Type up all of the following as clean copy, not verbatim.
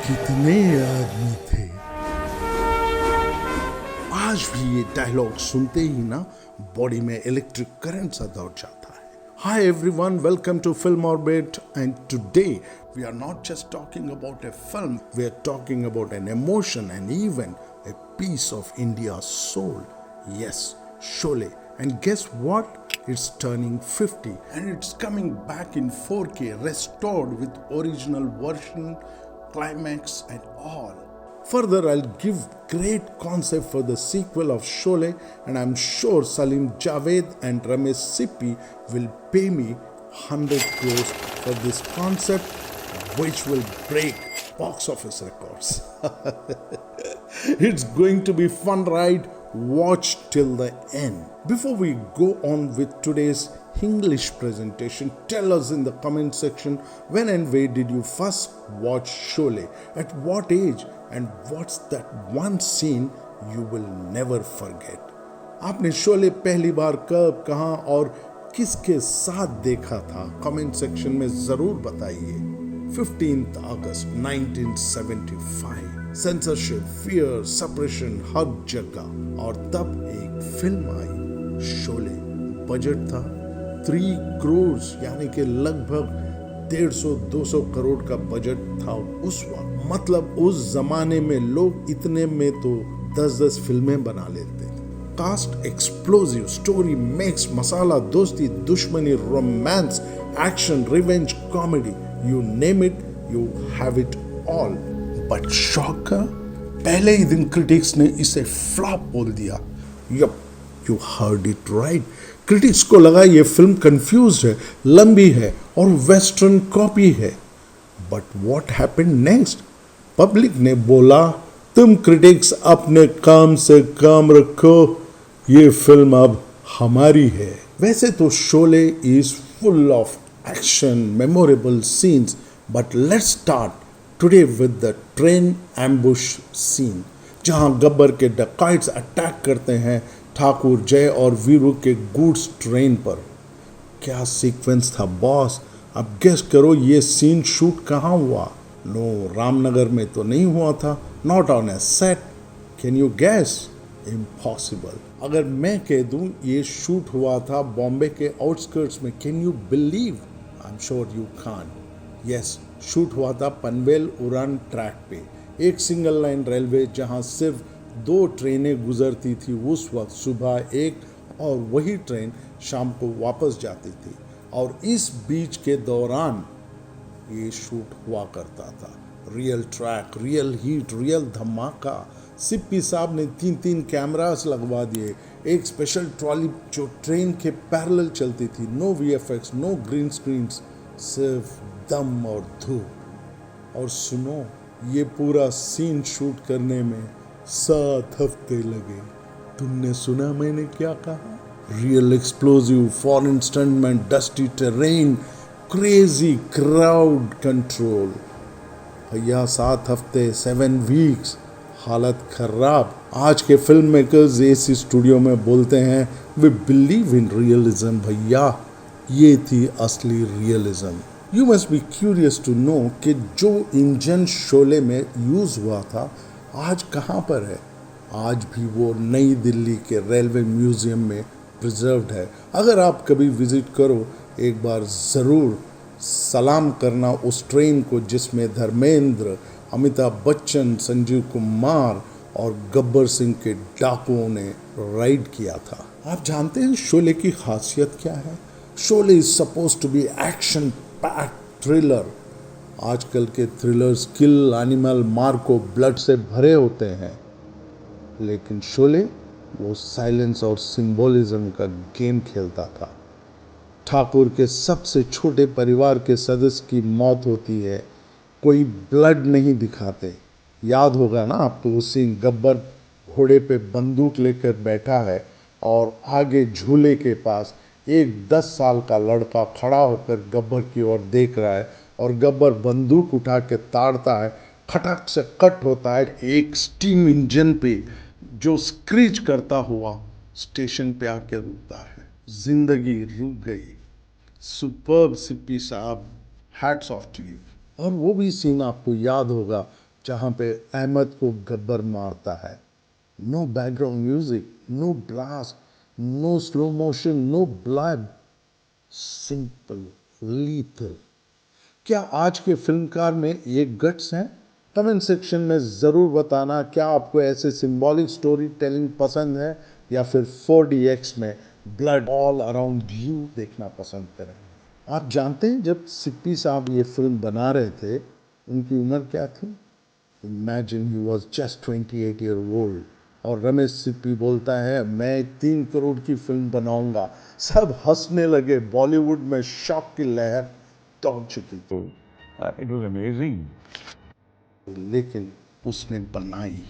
कितने आदमी थे। आज भी ये डायलॉग सुनते ही ना बॉडी में इलेक्ट्रिक करंट सा दौड़ जाता है। Hi everyone, welcome to Film Orbit, and today we are not just talking about a film, we are talking about an emotion and even a piece of India's soul. Yes, Sholay. And guess what? It's turning 50 and it's coming back in 4K, restored with original version, climax and all. Further, I'll give great concept for the sequel of Sholay, and I'm sure Salim Javed and Ramesh Sippy will pay me 100 crores for this concept, which will break box office records. It's going to be fun ride. Watch till the end. Before we go on with today's English presentation, tell us in the comment section when and where did you first watch Sholay, at what age, and what's that one scene you will never forget. आपने शोले पहली बार कब, कहां और किसके साथ देखा था? Comment section में जरूर बताइए। 15th August 1975, censorship, fear, suppression हर जगह, और तब एक फिल्म आई शोले। बजट था 3 करोड़, यानी कि लगभग 150-200 करोड़ का बजट था उस वक्त। मतलब उस जमाने में लोग इतने में तो 10-10 फिल्में बना लेते थे। Cast explosive, story mix, masala, दोस्ती, दुश्मनी, romance, action, revenge, comedy, you name it, you have it all. But shocker, पहले ही दिन क्रिटिक्स ने इसे फ्लॉप बोल दिया। Yup, you heard it right. Critics को लगा ये फिल्म कंफ्यूज्ड है, लंबी है और वेस्टर्न कॉपी है। But what happened next? Public ने बोला, तुम क्रिटिक्स अपने काम से काम रखो, ये फिल्म अब हमारी है। वैसे तो Sholay is full of action, memorable scenes, but let's start today with the train ambush scene, जहां गब्बर के डकाइट्स अटैक करते हैं ठाकुर, जय और वीरू के गुड्स ट्रेन पर। क्या सीक्वेंस था बॉस? अब गेस करो ये सीन शूट कहाँ हुआ? नो, रामनगर में तो नहीं हुआ था, not on A set. Can you gas? Impossible. अगर मैं कह दूं ये शूट हुआ था बॉम्बे के आउटस्कर्ट्स में, can you believe? I am sure you can. Yes, shoot हुआ था पनवेल उड़ान ट्रैक पे, एक सिंगल लाइन रेलवे जहां सिर्फ 2 ट्रेनें गुजरती थी उस वक्त, सुबह एक और वही ट्रेन शाम को वापस जाती थी। और इस बीच के दौरान ये शूट हुआ करता था। Real track, real heat, real धमाका। सिप्पी साहब ने 3-3 कैमरास लगवा दिए, एक स्पेशल ट्रॉली जो ट्रेन के पैरेलल चलती थी। No VFX, no green screen, सिर्फ दम और धूप। और सुनो, ये पूरा सीन शूट करने में 7 हफ्ते लगे। तुमने सुना मैंने क्या कहा? Real explosive, foreign stuntman, dusty terrain, crazy crowd control. भैया 7 हफ्ते, 7 वीक्स, हालत खराब। आज के फिल्म मेकर्स एसी स्टूडियो में बोलते हैं, वी बिलीव इन रियलिज्म। भैया ये थी असली realism. You must be curious to know कि जो इंजन शोले में यूज हुआ था आज कहाँ पर है? आज भी वो नई दिल्ली के रेलवे म्यूजियम में प्रिजर्व्ड है। अगर आप कभी विजिट करो, एक बार ज़रूर सलाम करना उस ट्रेन को जिसमें धर्मेंद्र, अमिताभ बच्चन, संजीव कुमार और गब्बर सिंह के डाकुओं ने राइड किया था। आप जानते हैं शोले की खासियत क्या है? Sholay is suppose to be action packed thriller. आजकल के thrillers kill, animal, Marco, blood से भरे होते हैं, लेकिन शोले वो साइलेंस और सिंबोलिज्म का गेम खेलता था। ठाकुर के सबसे छोटे परिवार के सदस्य की मौत होती है, कोई ब्लड नहीं दिखाते। याद होगा ना आपको वो सीन, गब्बर घोड़े पे बंदूक लेकर बैठा है और आगे झूले के पास एक 10 साल का लड़का खड़ा होकर गब्बर की ओर देख रहा है और गब्बर बंदूक उठा के ताड़ता है, खटक से कट होता है एक स्टीम इंजन पे जो स्क्रीच करता हुआ स्टेशन पे आके रुकता है। जिंदगी रुक गई। सुपर्ब सिप्पी साहब, हैट्स ऑफ टू यू। और वो भी सीन आपको याद होगा जहाँ पे अहमद को गब्बर मारता है। No background music, no blast, no slow motion, no blood, simple, lethal. क्या आज के फिल्मकार में ये गट्स हैं? कमेंट सेक्शन में ज़रूर बताना। क्या आपको ऐसे सिंबॉलिक स्टोरी टेलिंग पसंद है या फिर 4DX में ब्लड ऑल अराउंड यू देखना पसंद करें? आप जानते हैं जब सिप्पी साहब ये फिल्म बना रहे थे उनकी उम्र क्या थी? Imagine he was just 28 year old. और रमेश सिप्पी बोलता है मैं 3 करोड़ की फिल्म बनाऊंगा। सब हंसने लगे। बॉलीवुड में शॉक की लहर दौड़ चुकी थी। It was amazing. लेकिन उसने बनाई।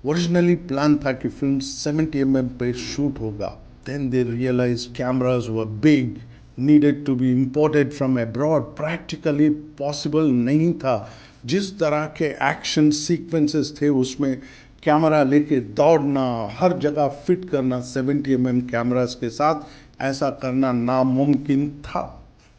ओरिजिनली प्लान था कि फिल्म 70 पे शूट होगा। Then they realise cameras were big, needed to be imported from abroad. Practically possible नहीं था। जिस तरह के एक्शन सीक्वेंसेस थे उसमें कैमरा लेके दौड़ना, हर जगह फिट करना 70 कैमरास के साथ, ऐसा करना नामुमकिन था।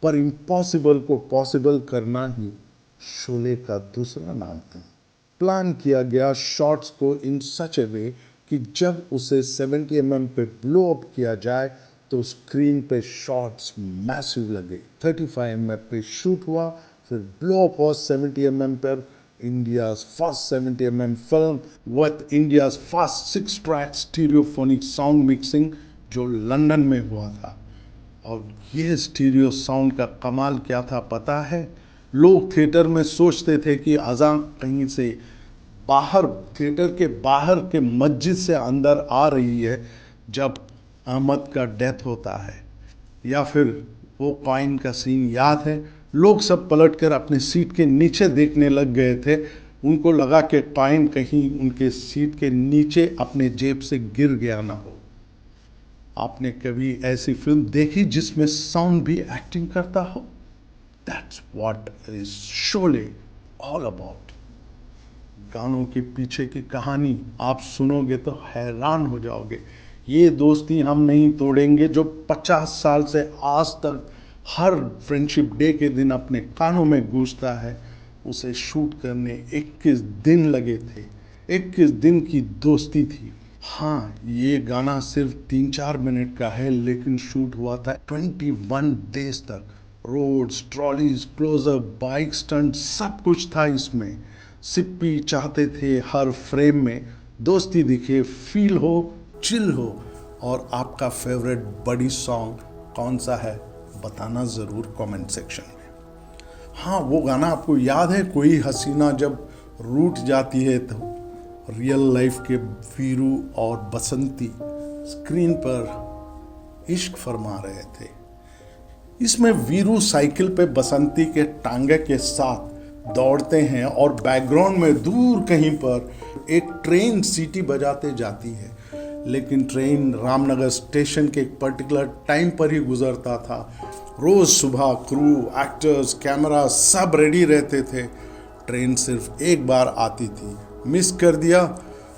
पर इम्पॉसिबल को पॉसिबल करना ही शोले का दूसरा नाम था। प्लान किया गया शॉट्स को इन सच ए वे कि जब उसे 70 पे ब्लो अप किया जाए तो स्क्रीन पे शॉट्स मैसिव लगे। 35 पे शूट हुआ, फिर ब्लो अप हुआ 70 पर। India's first 70 film with India's first 6-track stereophonic sound mixing जो लंदन में हुआ था। और ये स्टीरियो साउंड का कमाल क्या था पता है? लोग थिएटर में सोचते थे कि अज़ान कहीं से बाहर, थिएटर के बाहर के मस्जिद से अंदर आ रही है जब अहमद का डेथ होता है। या फिर वो कॉइन का सीन याद है? लोग सब पलटकर अपने सीट के नीचे देखने लग गए थे। उनको लगा कि कॉइन कहीं उनके सीट के नीचे अपने जेब से गिर गया ना हो। आपने कभी ऐसी फिल्म देखी जिसमें साउंड भी एक्टिंग करता हो? That's what is Sholay all about. गानों के पीछे की कहानी आप सुनोगे तो हैरान हो जाओगे। ये दोस्ती हम नहीं तोड़ेंगे जो 50 साल से आज तक हर फ्रेंडशिप डे के दिन अपने कानों में गूंजता है, उसे शूट करने 21 दिन लगे थे। 21 दिन की दोस्ती थी। हाँ, ये गाना सिर्फ 3-4 मिनट का है लेकिन शूट हुआ था 21 डेज तक। Roads, trolleys, closeup, bike stunt, सब कुछ था इसमें। सिप्पी चाहते थे हर फ्रेम में दोस्ती दिखे, फील हो, चिल हो। और आपका फेवरेट बड़ी सॉन्ग कौन सा है बताना ज़रूर कमेंट सेक्शन में। हाँ, वो गाना आपको याद है? कोई हसीना जब रूठ जाती है तो रियल लाइफ के वीरू और बसंती स्क्रीन पर इश्क फरमा रहे थे। इसमें वीरू साइकिल पे बसंती के टांगे के साथ दौड़ते हैं और बैकग्राउंड में दूर कहीं पर एक ट्रेन सीटी बजाते जाती है। लेकिन ट्रेन रामनगर स्टेशन के एक पर्टिकुलर टाइम पर ही गुजरता था। रोज सुबह क्रू, एक्टर्स, कैमरा सब रेडी रहते थे। ट्रेन सिर्फ एक बार आती थी। मिस कर दिया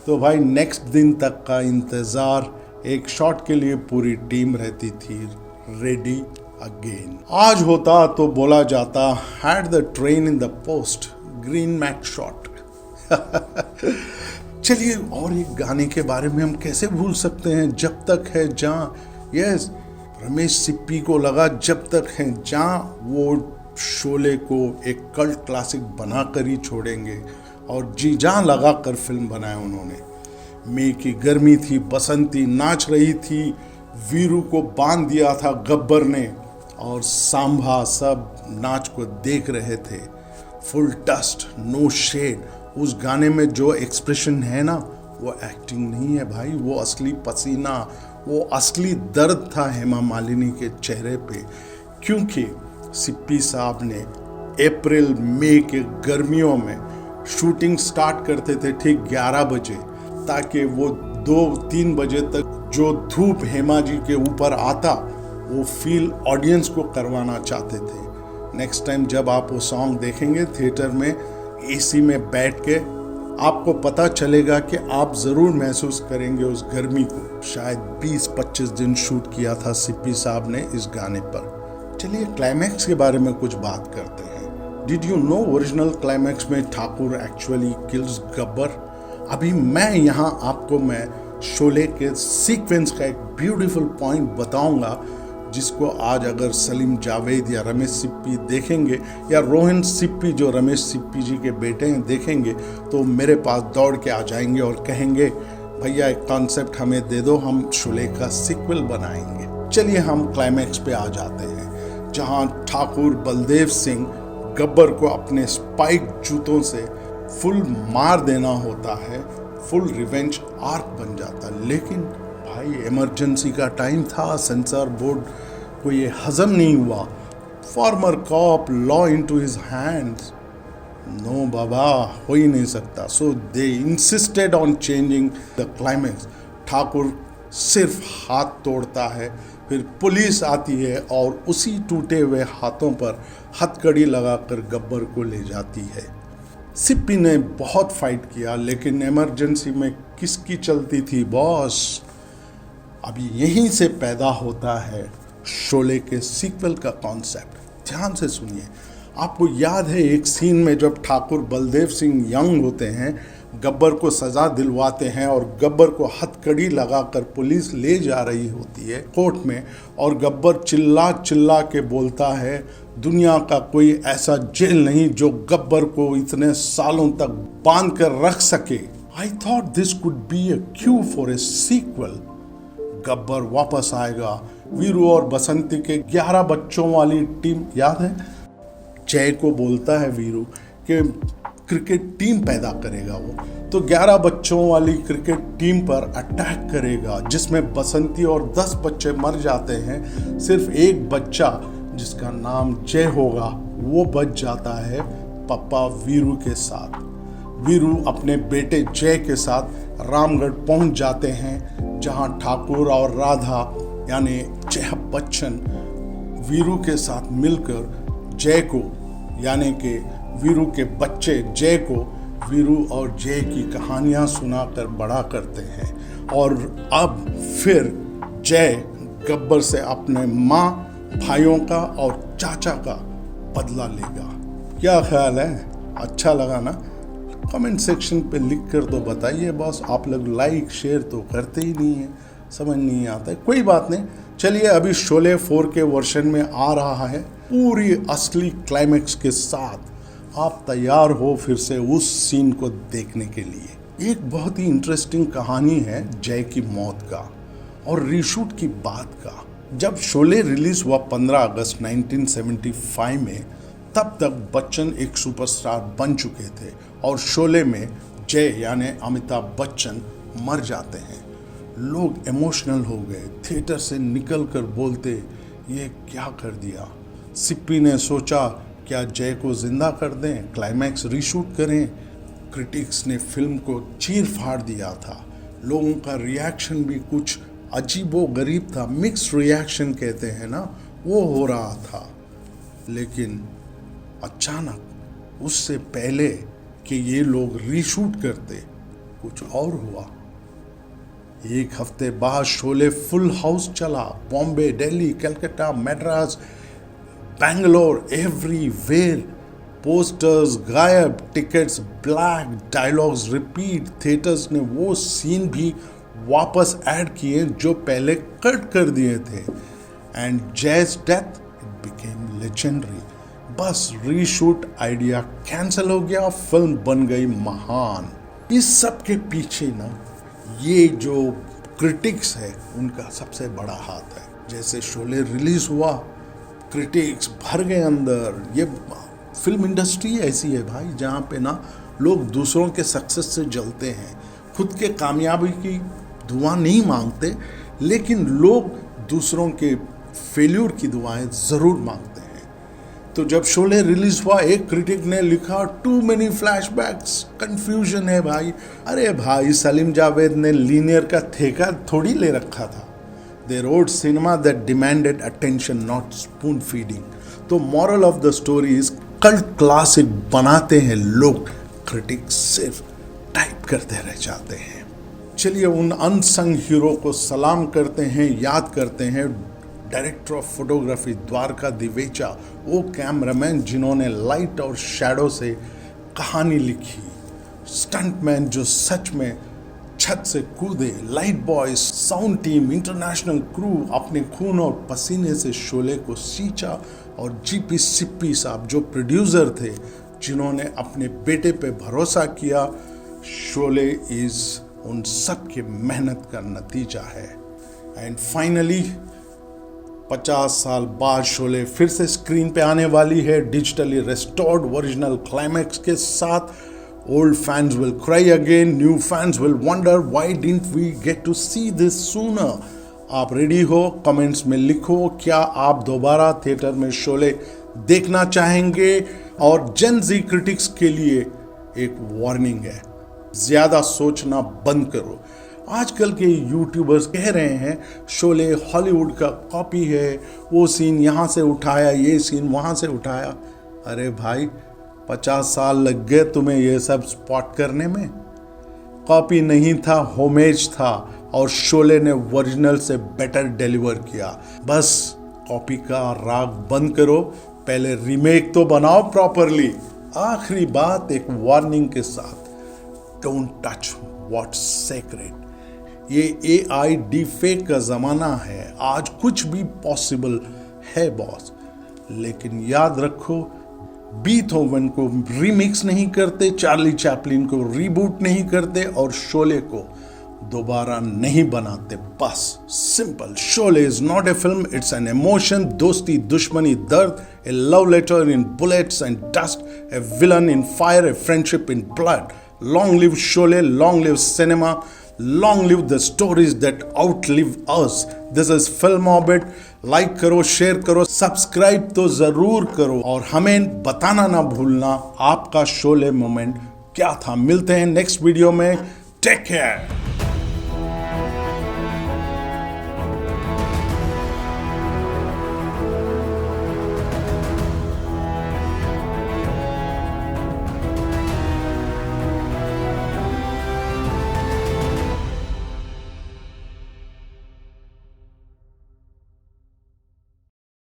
तो भाई नेक्स्ट दिन तक का इंतज़ार। एक शॉट के लिए पूरी टीम रहती थी रेडी अगेन। आज होता तो बोला जाता had the train in the post, green mac shot. चलिए, और एक गाने के बारे में हम कैसे भूल सकते हैं, जब तक है जहाँ। यस, रमेश सिप्पी को लगा जब तक है जहाँ वो शोले को एक कल्ट क्लासिक बनाकर ही छोड़ेंगे और जी जान लगा कर फिल्म बनाया उन्होंने। मई की गर्मी थी, बसंती नाच रही थी, वीरू को बांध दिया था गब्बर ने और सांभा सब नाच को देख रहे थे। Full dust, no shade. उस गाने में जो एक्सप्रेशन है ना, वो एक्टिंग नहीं है भाई, वो असली पसीना, वो असली दर्द था हेमा मालिनी के चेहरे पे। क्योंकि सिप्पी साहब ने अप्रैल मई के गर्मियों में शूटिंग स्टार्ट करते थे ठीक 11 बजे, ताकि वो 2-3 बजे तक जो धूप हेमा जी के ऊपर आता वो फील ऑडियंस को करवाना चाहते थे। नेक्स्ट टाइम जब आप वो सॉन्ग देखेंगे थिएटर में एसी में बैठ के, आपको पता चलेगा कि आप ज़रूर महसूस करेंगे उस गर्मी को। शायद 20-25 दिन शूट किया था सिप्पी साहब ने इस गाने पर। चलिए क्लाइमैक्स के बारे में कुछ बात करते हैं। Did you know original climax में ठाकुर एक्चुअली किल्स गब्बर? अभी मैं शोले के सीक्वेंस का एक ब्यूटीफुल पॉइंट बताऊंगा, जिसको आज अगर सलीम जावेद या रमेश सिप्पी देखेंगे, या रोहन सिप्पी जो रमेश सिप्पी जी के बेटे हैं देखेंगे, तो मेरे पास दौड़ के आ जाएंगे और कहेंगे भैया एक कॉन्सेप्ट हमें दे दो, हम शोले का सीक्वल बनाएंगे। चलिए हम क्लाइमैक्स पे आ जाते हैं, जहां ठाकुर बलदेव सिंह गब्बर को अपने स्पाइक जूतों से फुल मार देना होता है, फुल रिवेंज आर्क बन जाता है। लेकिन भाई इमरजेंसी का टाइम था, सेंसर बोर्ड को ये हजम नहीं हुआ। Former cop law into his hands, no बाबा हो ही नहीं सकता। So they insisted on changing the climax. Thakur सिर्फ हाथ तोड़ता है, फिर पुलिस आती है और उसी टूटे हुए हाथों पर हथकड़ी लगाकर गब्बर को ले जाती है। सिप्पी ने बहुत फाइट किया, लेकिन इमरजेंसी में किसकी चलती थी बॉस? अभी यहीं से पैदा होता है शोले के सीक्वल का कॉन्सेप्ट। ध्यान से सुनिए। आपको याद है एक सीन में जब ठाकुर बलदेव सिंह यंग होते हैं, गब्बर को सजा दिलवाते हैं और गब्बर को हथकड़ी लगाकर पुलिस ले जा रही होती है कोर्ट में, और गब्बर चिल्ला चिल्ला के बोलता है दुनिया का कोई ऐसा जेल नहीं जो गब्बर को इतने सालों तक बांध कर रख सके। I thought this could be a cue for a sequel. Gabbar वापस आएगा, वीरू और बसंती के 11 बच्चों वाली टीम, याद है जय को बोलता है वीरू कि क्रिकेट टीम पैदा करेगा वो, तो 11 बच्चों वाली क्रिकेट टीम पर अटैक करेगा, जिसमें बसंती और 10 बच्चे मर जाते हैं। सिर्फ एक बच्चा जिसका नाम जय होगा वो बच जाता है पापा वीरू के साथ। वीरू अपने बेटे जय के साथ रामगढ़ पहुंच जाते हैं, जहां ठाकुर और राधा यानी जय बच्चन वीरू के साथ मिलकर जय को यानी कि वीरू के बच्चे जय को वीरू और जय की कहानियां सुनाकर बड़ा करते हैं। और अब फिर जय गब्बर से अपने माँ, भाइयों का और चाचा का बदला लेगा। क्या ख्याल है? अच्छा लगा ना? कमेंट सेक्शन पे लिख कर तो बताइए बॉस। आप लोग लाइक शेयर तो करते ही नहीं है, समझ नहीं आता है। कोई बात नहीं, चलिए अभी शोले 4 के वर्जन में आ रहा है पूरी असली क्लाइमैक्स के साथ। आप तैयार हो फिर से उस सीन को देखने के लिए। एक बहुत ही इंटरेस्टिंग कहानी है जय की मौत का और रीशूट की बात का। जब शोले रिलीज हुआ 15 अगस्त 1975 में, तब तक बच्चन एक सुपरस्टार बन चुके थे और शोले में जय यानी अमिताभ बच्चन मर जाते हैं। लोग इमोशनल हो गए, थिएटर से निकल कर बोलते ये क्या कर दिया। सिप्पी ने सोचा क्या जय को जिंदा कर दें, क्लाइमैक्स रीशूट करें। क्रिटिक्स ने फिल्म को चीर फाड़ दिया था। लोगों का रिएक्शन भी कुछ अजीबो गरीब था, मिक्स रिएक्शन कहते हैं ना, वो हो रहा था। लेकिन अचानक उससे पहले कि ये लोग रीशूट करते कुछ और हुआ। एक हफ्ते बाद शोले फुल हाउस चला। बॉम्बे, दिल्ली, कलकत्ता, मद्रास, बैंगलोर, एवरीवेयर पोस्टर्स गायब, tickets black, dialogues repeat. Theatres ने वो सीन भी वापस ऐड किए जो पहले कट कर दिए थे। And Jai's death it became legendary. बस रीशूट आइडिया कैंसिल हो गया, फिल्म बन गई महान। इस सब के पीछे ना ये जो क्रिटिक्स है उनका सबसे बड़ा हाथ है। जैसे शोले रिलीज हुआ, क्रिटिक्स भर गए अंदर। ये फिल्म इंडस्ट्री ऐसी है भाई, जहाँ पे ना लोग दूसरों के सक्सेस से जलते हैं, खुद के कामयाबी की दुआ नहीं मांगते, लेकिन लोग दूसरों के फेल्यूर की दुआएं ज़रूर मांगते हैं। तो जब शोले रिलीज हुआ, एक क्रिटिक ने लिखा टू मेनी फ्लैशबैक्स, कंफ्यूजन है भाई। अरे भाई सलीम जावेद ने लीनियर का ठेका थोड़ी ले रखा था। They wrote cinema that demanded attention, not spoon feeding. तो moral of the story is cult classic बनाते हैं लोग, क्रिटिक्स सिर्फ टाइप करते रह जाते हैं। चलिए उन अनसंग हीरो को सलाम करते हैं, याद करते हैं। डायरेक्टर ऑफ फोटोग्राफी द्वारका दिवेचा, वो कैमरामैन जिन्होंने लाइट और शैडो से कहानी लिखी, स्टंटमैन जो सच में छत से कूदे, light boys, sound team, international crew अपने खून और पसीने से शोले को सींचा, और जीपी सिप्पी साहब जो प्रोड्यूसर थे जिन्होंने अपने बेटे पे भरोसा किया। शोले इज उन सब की मेहनत का नतीजा है। एंड फाइनली 50 साल बाद शोले फिर से स्क्रीन पे आने वाली है, डिजिटली रेस्टोर्ड ओरिजिनल क्लाइमैक्स के साथ। Old fans will cry again, new fans will wonder why didn't we get to see this sooner? आप रेडी हो? कमेंट्स में लिखो, क्या आप दोबारा थिएटर में शोले देखना चाहेंगे? और जेन जी क्रिटिक्स के लिए एक वार्निंग है, ज्यादा सोचना बंद करो। आजकल के यूट्यूबर्स कह रहे हैं शोले हॉलीवुड का कॉपी है, वो सीन यहाँ से उठाया, ये सीन वहाँ से उठाया। अरे भाई, 50 साल लग गए तुम्हें ये सब स्पॉट करने में। कॉपी नहीं था, होमेज था, और शोले ने ओरिजिनल से बेटर डिलीवर किया। बस कॉपी का राग बंद करो, पहले रीमेक तो बनाओ प्रॉपरली। आखिरी बात एक वार्निंग के साथ, डोंट टच व्हाट्स सेक्रेट। ये AI डीफेक का जमाना है, आज कुछ भी पॉसिबल है बॉस, लेकिन याद रखो बीथोवन को रीमिक्स नहीं करते, चार्ली चैपलिन को रीबूट नहीं करते, और शोले को दोबारा नहीं बनाते। बस simple. Sholay is not a film, it's an emotion. दोस्ती, दुश्मनी, दर्द, a love letter in bullets and dust, a villain in fire, a friendship in blood. Long live Sholay, long live cinema, long live the stories that outlive us. This is Film Orbit. Like करो, share करो, subscribe तो जरूर करो, और हमें बताना ना भूलना आपका शोले मोमेंट क्या था। मिलते हैं नेक्स्ट वीडियो में। Take care.